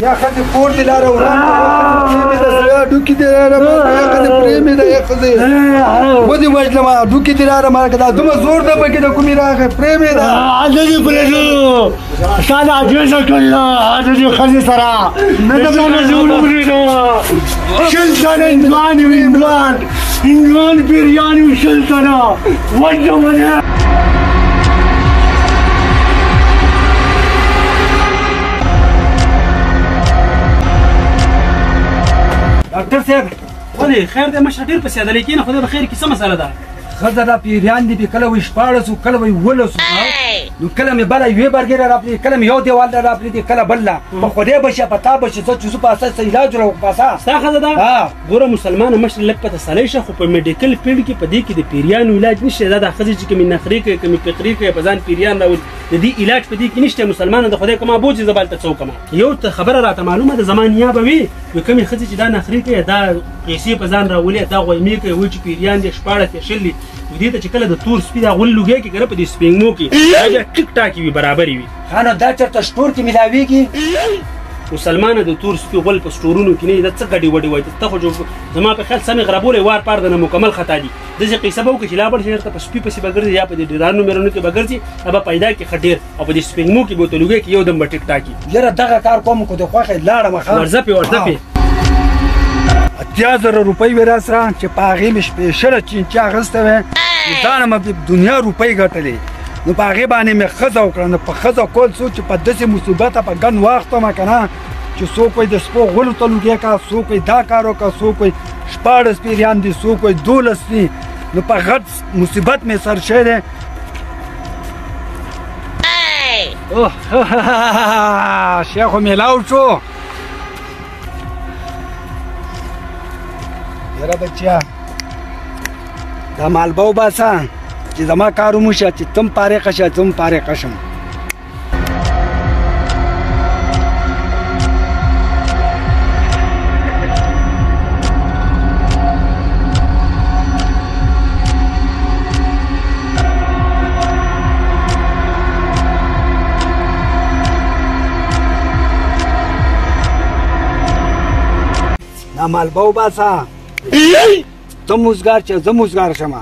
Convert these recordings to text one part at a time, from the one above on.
یا خزه کور دی لاره وران ډوکی دی لاره خزه پرېمې ده یا خزه ودې وژلمه ډوکی دی لاره مالکه دا دومره زور ده پکې د کومې راغی پرېمې ده عادت یې پرېږدو ستا د عجیزه کړې ده عادت یې ښځې سره نه د ځانه زړونه پرېږده شل تنه هندوان یو هندوان پیریان یو شل تنه وژلمه نه ډاکټر صاحب ولې خیر دی مشره ډېر پسې عدلې کېنه خدای به خیر کړي څه مسله ده ښځه دا پیریان دي کله وایي 14 کله وایي 11 نو کله مې بله یوې برګې راپرېږدي کله مې یو دیوال راپرېږدي کله بل لا په خدای به شي په تا به شي زه چې زه په اساس علاج راوړم په اساس ستا ښځه ده ګوره مسلمانه مشره لږ په تسلی شه خو په میډیکل فیلډ کې په دې کې د پیریانو علاج نشته دا د ښځې چې کومې نخرې کوي کومې فقرې کوي په ځان پیریان راولي د دې علاج په دې کې نشته مسلمانه د خدای کومه بوځي زه به هلته څه وکړم یو ته خبره راته معلومه ده زما نیا به وي کومې ښځې چې دا نخرې کوي دا پیسې په ځان راولي دا غویمې کوي وایي چې پیریان دي 14 یا 20 دې ته چې کله د تور سپي دا غول لوګی کې کنه په دې سپینګمو کې دا بیا ټیک ټاکې وي برابرې وي خانه دا چېرته سټور کې ملاویږي مسلمانه د تور سپي غول په سټورونو کې نه دا څه ګډې وډې وایي ته خو زما په خیال سمې غربولی وار پار د نه مکمل خطا دي داسې قیصه به وکړي چې لا بل شي درته په سپي پسې به ګرځي یا په دې ډیرانو میرانو کې به ګرځي به پیدا کړي ښه ډېر او په دې سپینګمو کې به ورته لوګی کې یو دم به ټیک ټاکي یاره دغه کار کوم خو د خوښې لاړم ورځه پې ورځه پې 8000 روپۍ وې راسره چې په هغې مې سپېشله چینچي اخیستی وې دا نه مې دنیا روپۍ ګټلې نو په هغې باندې مې ښځه وکړه نو په ښځه کول څوک چې په داسې مصیبته په ګن واخته که نه چې څوک وایي د سپو غولو ته لوګی کا څوک وایي دا کار وکړه څوک وایي 14 پیریان دي څوک وایي 12 دي نو په غټ مصیبت مې سر شوی دی شیخو میلاو شو یاره بچیا دا مالبه وباسه چې زما کار وموشه چې تم فارغه شه زه هم فارغه شم دا مالبه وباسه ته موزګار چې زه موزګار شم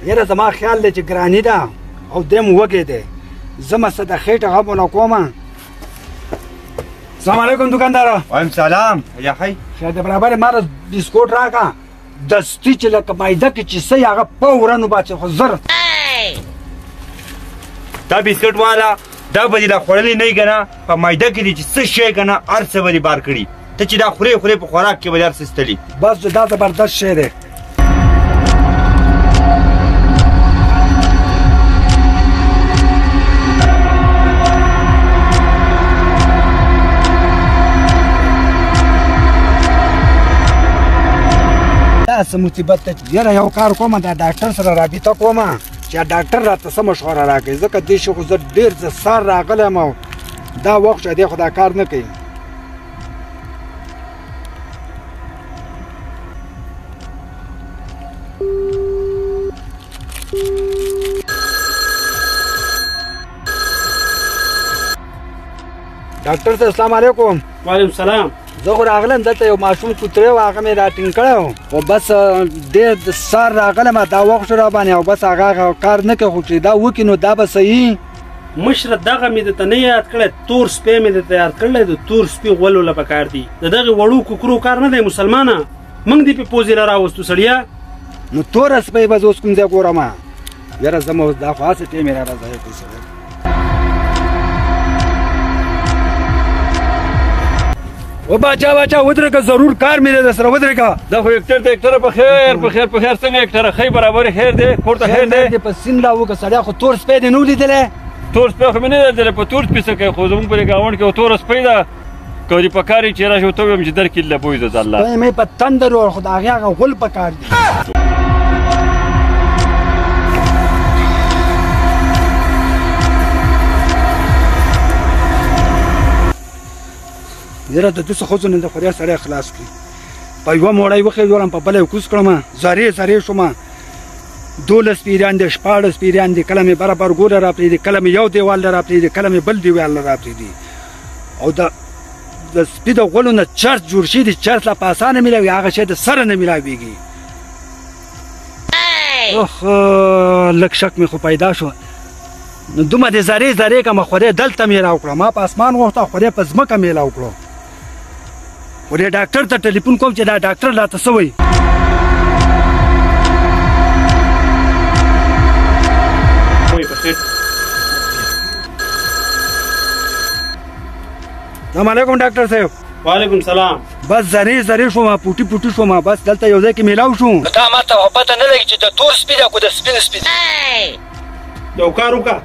یاره زما خیال دی چې ګراني ده او دی م وږی دی زه مسه د خېټه غمونه کوم السلام علیکم دوکانداره وعلیکم سلام یا حی شاید برابر ما را بسکوټ راکړه دستي چې لکه مایده کې چې څه یې هغه فورا وباسي خو زر دا بسکټ والا دا به دې دا خوړلی نه وي که نه په مایده کې دي چې څه شی که نه هر څه به دې بار کړي ته چې دا خورې په خوراک کې به دې هر څه ستلي بس دا زبردست شی دی دا څه مصیبت دی یاره یو کار کومه دا ډاکټر سره رابطه کومه چې ډاکټر راته څه مشوره راکوي ځکه دې شي خو زه ډېر زه سار راغلی یم او دا وخت شو دی خو دا کار نه کوي ډاکټر صاحب السلام علیکم وعلیکم السلام زه خو راغلم دلته یو ماشوم کوتری و هغه مې راټینګ کړی و خو بس ډېر د سار راغلم دا وخت شو را باندې او بس هغه کار نه کوي خو چې دا وکړي نو دا به صحیح مشره دغه مې درته نه یاد کړی تور سپی مې درته یاد کړلی د تور سپي غولو له پکار دي د دغې وړو کوکرو کار نه دی مسلمانه موږ دې پې پوزې را راوستو سړیا نو توره سپی به زه اوس کوم ځای ګورم یاره زه مو دا خو هسې ټیم یې را راځی و باچا ودرېږه ضرور کار مې دی در سره ودرېږه دا خو اکټر ته اکټره په خیر څنګه اکټره ښی برابر خیر دی کور ته خیر دی په سیند راوکړه سړیا خو تور سپی دې نه و لیدلی تور سپی خو مې نه لیدلی په تور سپي څه کوي خو زموږ په دې ګاونډ کې یو توره سپی ده که دې په کار یې چې راشي ورته ووایم چې درکړي له بوی ده الله سپی مې په تندر و خو د هغې هغه غول په کار دي یاره د داسې ښځو نه د خدای سړی خلاص کړي په یوه موړی وخېژولم په بله یې کوز کړم زارې شوم 12 پیریان دي 14 پیریان دي کله مې برابر ګوره راپرېږدي کله مې یو دیوال له راپرېږدي کله مې بل دیوال له راپرېږدي او د سپي د غولو نه چرس جوړ شي د چرس لا په اسانه میلاوي هغه شی د سره نه میلاویږي اوخ لږ شک مې خو پیدا شو نو دومره د زرې که ما خدای دلته میلاو کړه ما په اسمان غوښته خدای په ځمکه میلاو کړو خو دې ډاکټر ته ټلیفون کوم چې دا ډاکټر راته څه وایي السلام علیکم ډاکټر صاحب وعلیکم سلام بس زری شوم پوټي شوم بس دلته یو ځای کې میلاو شو دا ماته پته نه لګي چې د تور سپي ده کو د سپین سپي یو کار وکړه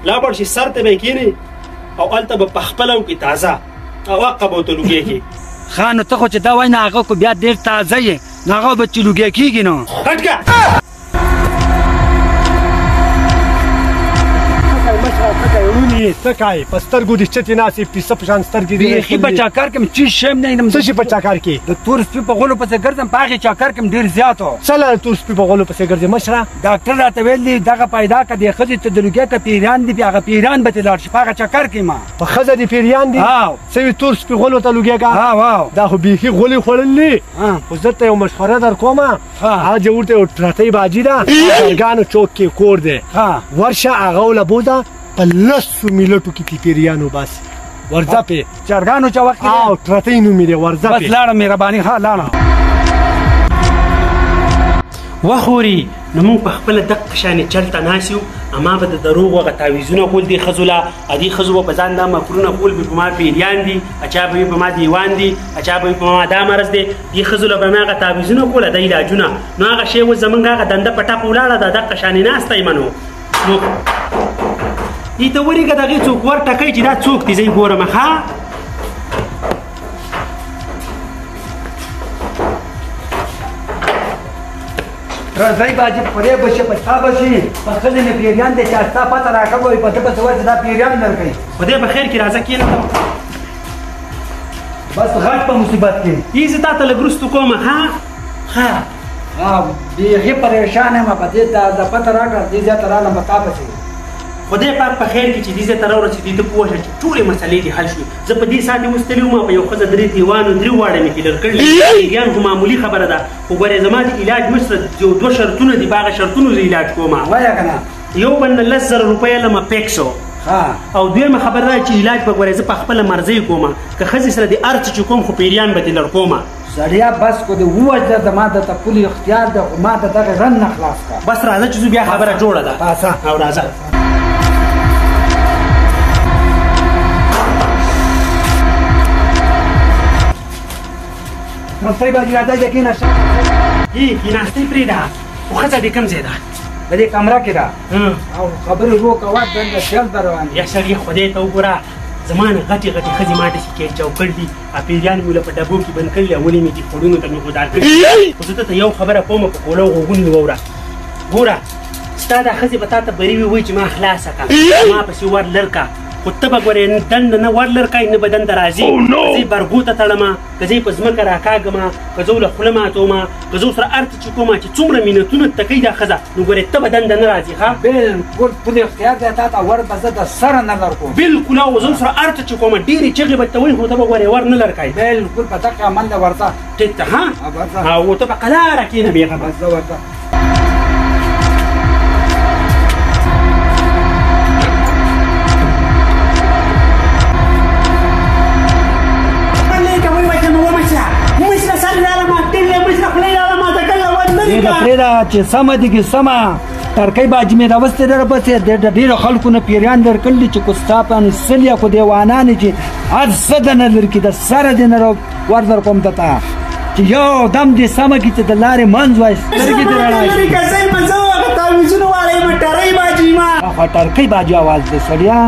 لا بړ شي سر ته به کېنې او هلته به پخپله وکړي تازه او هغه به ورته لوګی کړي ښه نو ته خو چې دا وایي نه هغه خو بیا ډېر تازه یې نو هغه به چې لوګی کېږي نو هټ که څه کوې په سترګو دې چتې ناستې پیسه په شان سترګې دې بیخي په چاکر کې مې چیز شی هم نه وینم څه شي په چاکر کې د تور سپي په غولو پسې ګرځم په هغې چاکر کې مې ډېر زیات و څه له تور سپي په غولو پسې ګرځې مشره ډاکټر راته ویل دي دغه پیدا که دې ښځې ته د لوګي که پیریان دي بیا هغه پیریان به ترې لاړ شي په هغه چکر کې ما په ښځه دې پیریان دي څه وي تور سپي غولو ته لوګېږه دا خو بیخي غولې خوړلې خو زه ته یو مشوره در کومه هغه جوړ ته یو ټرټۍ باجي ده چرګانو چوک کې کور دی ورشه هغه ولبوځه په لسو میلټو کې پیریان وباسي ورځه پې چرګانو چوک کې او ټرټۍ نومې دی ورځه بس لاړه مهرباني ښه لاړه وخوري نو موږ په خپله دقه شانې چلته ناست یو اما به د دروغو هغه تعویزونه کول دې ښځو له دې ښځو به په ځان دا مکرونه کول به په ما پیریان دي اچا به وي په ما دیوان دي اچا به وي په ما دا مرض دی دې ښځو له به مې هغه تعویزونه کوله د علاجونه نو هغه شی اوس زموږ هغه دنده په ټپ ولاړه ده دقه شانې ناسته یم نو دې ته ورېږه د هغې څوک ور ټکوي چې دا څوک دي زه یې ګورم ښه راځئ باجي پرې بشي په تا بشي په ښځې مې پیریان دی چې ستا پته راکوئ په ده پسې وایي چې دا پیریان درکوي خدای په خیر کې راځه کښېنه بس غټ په مصیبت کې یې زه تا ته لږ وروستو کومه ښه ښه بیخي پریشان یم په دې د پته راکړه دې ځای ته رالم په تا پسې خدای پاک په خیر کې چې دې ځای ته راورسېدې ته پوه شه چې ټولې مسلې دې حل شوې زه په دې ساعت اوس تللی وم په یو ښځه 3 دیوانو 3 واړه مې کلر کړلي پیریان خو معمولي خبره ده خو ګورې زما د علاج مشره یو 2 شرطونه دي په هغه شرطونو زه علاج کوم وایه که نه یو بنده 10,000 روپۍ لمه پیکسو او دویمه خبره ده چې علاج به ګورې زه په خپله مرضۍ کوم که ښځې سره د هر څه چې کوم خو پیریان به دې لړ کوم سړیا بس کو دې ووجده زما درته پولې اختیار ده خو ما د دغه رن نه خلاص کړه بس راځه چې زه بیا خبره جوړه ده او راځه نستۍ باجي راځه چې کېناسته کېناستۍ پرېږده خو ښځه دې کوم ځای ده په دې کمره کې ده او خبرې ورو کوه دنده خیال در روان یا سړي خدای ته وګوره زما نه غټې خځې ما ته چې چوکړ دي پیریان مې له په ډبو کې بند کړي او ولې مې دې خوړونو ته مې ګودار کړي خو زه درته یو خبره کوم په کولو غوږونو مې واوره ګوره ستا دا ښځې به تا ته بري ووایي چې ما خلاصه کړه ما پسې ور لر کړه خو ته به ګورې دنده نه ور لر کړئ نه به دنده راځي که زه یې برګو ته تړمه که زه یې په ځمکه راکاږمه که زه له خوله ماتومه که زه ورسره هر څه چې کومه چې څومره مینتونه ته کوي دا ښځه نو ګورې ته به دنده نه راځي ښه بلکل پولې اختیار دی تا ته ور به زه د سره نه لر کوم بلکل او زه ورسره هر څه چې کومه ډېرې چغې به ته وایي خو ته به ګورې ور نه لر کوې بلکل په دغه عمل نه ورځه ټیک ته ها او ته به قلاره کښېنه بېغه بس زه ورځه پرېږده چې سمه دي که سمه ترکۍ باجي مې راوستې ده راپسې د ډېرو خلکو نه پیریان در کړلي چې کوستاپان سل یا خو دیوانانې چې هر څه د نه لر کړي د سره دې نه ور در کوم ته ته چې یو دم دې سمه کړي چې د لارې منځ وایي سترګې دې رڼا شي ټرکۍ باجي اواز دی سړیا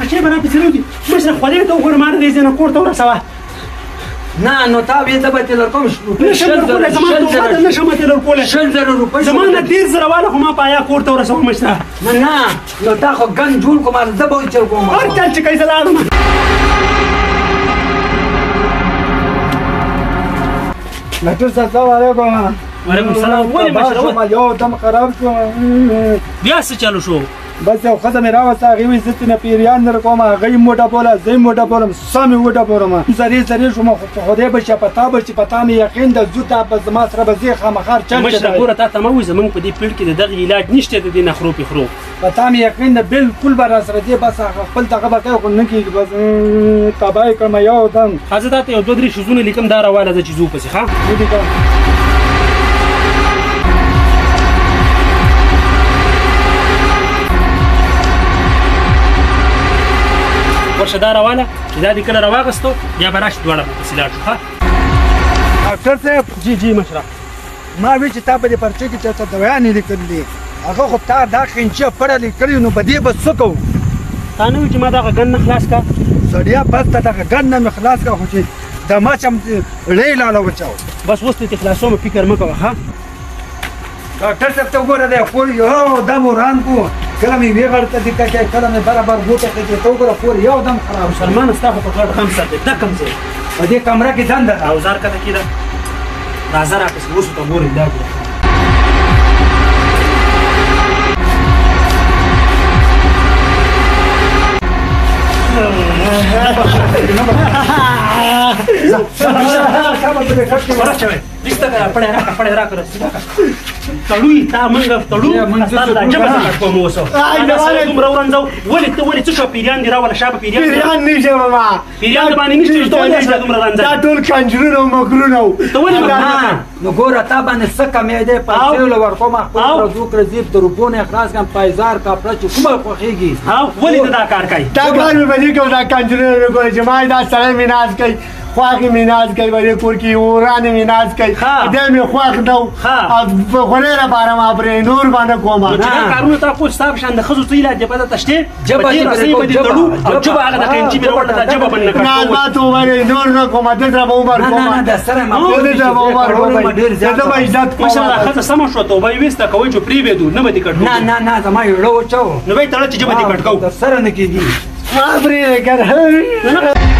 اچې به راپسې راوځي مشره خدای ته وګوره ما د دې ځای نه کور ته ورسوه نه نو تا وې زه به ترې درکوم نشم درکولی زما توبه ده نشم ترې درکولی 100,000 روپۍ زما نه ډېر زره واله خو ما په حیا کور ته ورسوه مشره نه نو تا خو ګن جوړ کوم زه به چل کوم هر چل چې کوي زه لاړم ډاکټر صاحب السلام علیکم. وعلیکم السلام. ولې مشره یو دم خراب شو. بیا څه چالو شو؟ بس یو ښځه مې راوسته هغې وایي زه ترېنه پیریان در کوم هغه یې موټه بوله زه یې موټه بولم سم یې وټپولم سرې شوم خو په خدای به شي په تا به شي په تا مې یقین ده ځو ته به زما سره به ځې خامخا چل مشره ګوره تا ته مه وایي زموږ په دې پیړ کې د دغه علاج نشته د دې نخرو پېخرو په تا مې یقین ده بلکل به را سره ځې بس هغه خپل دغه به کوي خو نه کېږي بس تباه یې کړم یو دم ښه زه تا ته یو دوه درې شیزونه لیکم دا راواله زه چې ځو پسې ښه ولیکه ورشه دا راواله چې دا دې کله راواغستو بیا به راشي دواړه به پسې لاړ شو ښه ډاکټر صاحب جی مشره ما وی چې تا په دې پرچې کې چېرته دوایانې لیکلي هغه خو تا دا خینچه پړه لیکلي نو په دې به څه کوو تا نه وي چې ما دغه ګن نه خلاص کا سړیا بس ته دغه ګن نه مې خلاص کا خو چې د مچ هم ړی لاله وچاو بس اوس دې خلاصوم فکر مه کوه ښه ډاکټر صاحب ته وګوره دی خور یو دم وران کو کله مې ویې غړ ته دقه کوي کله مې برابر بوټه کوي ته وګوره خور یو دم خراب شو مسلمان ستا خو په غړ خم ساتي دا کم ځای په دې کمره کې دنده ده اوزار کته کېده راځه راپسې اوس ورته ګورې دا ګوره تړو تا منګه تړو ستاسو د جبه څخه کوم وسو دومره ورنځو ولې څه شو پیریان دی راوله شابه پیریان نشته ماما پیریان باندې نشته ته ولې دومره رنځه دا ټول کنجرونه او مکرونه ته ولې نو ګوره تا باندې څه کمې دی پیسې له ورکوم خپل پرزوک رزیب د روپونه اخلاص کم پایزار کاپړه چې کومه خوښېږي ولې دا کار کوي دا کار مې به دې کوم دا کنجرونه ګوره چې ما دا سړی مې ناز کوي خواږې مې ناز کوي په دې کور کې ورانې مې ناز کوي دی مې خوښ نه و په خولۍ لپاره ما پرې نور باندې کومه دا کارونه تا خو ستا په شان د ښځو څه علاج جبه درته شته جبه دې تړو او جبه هغه د قینچي مې راوړه دا جبه بند نه کړه نه ما ته وویل نور نه کومه دلته به عمر کومه د سره ما دلته به عمر کومه دلته به عزت کومه ماشاءالله ښځه سمه شوه توبه یې ویسته کوئ چې پرېږدو نه به دې کټ نه نه زما یې زړه وچاو نو به یې تړه چې جبه دې کټ کوو د سره نه کېږي ما پرېږده که نه